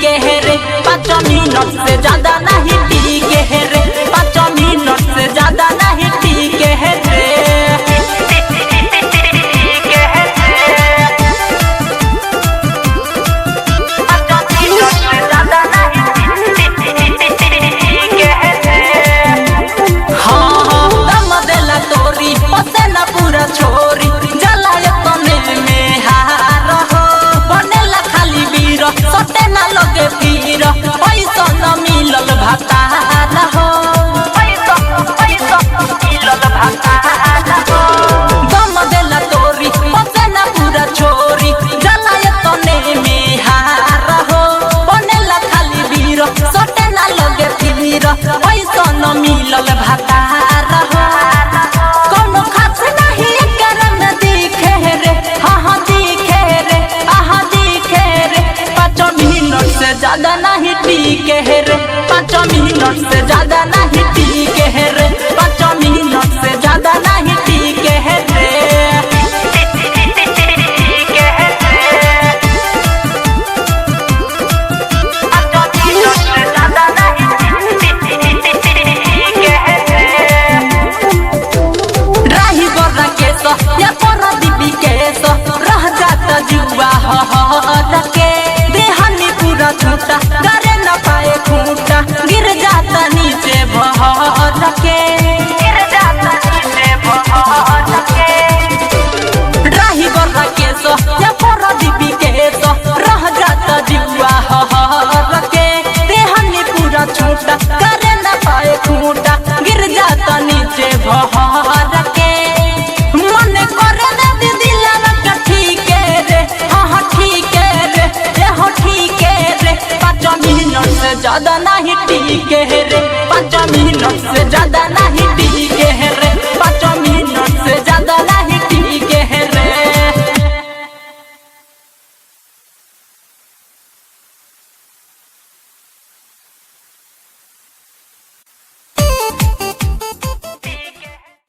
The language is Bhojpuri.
टीके रे 5 मिनट से ज्यादा नहीं टीके रे 5 मिनट से ज्यादा नहीं टीके रे। पूरा छोरी जलाय तने में हार हो बनेला खाली वीर सटे ना लगे पीर पैसा न मिलल भातार हो पैसा मिलल भातार हो दम देला तोरी पसे ना पूरा छोरी जलाय तने में हार हो बनेला खाली वीर सटे ना लगे पीर पैसा न मिलल भातार हो। ज्यादा नहीं टीके रे 5 मिनट से ज्यादा नहीं टीके रे 5 मिनट से ज्यादा नहीं टीके रे। राही बर्रा केस या परा दीपी केस रह जाता जुआ के छूटा करे न पाए खूंटा गिर जाता नीचे भर के राही बर्रा केस या परा दीपी केस रह जाता जुआ के देहनी पूरा छूटा करे न पाए खूंटा गिर जाता नीचे भर के मन करे न दिला का ठीक रे हाँ ठीक रे हो ठीक रे 5 मिनट से ज्यादा नहीं टीके रे 5 मिनट से ज्यादा नहीं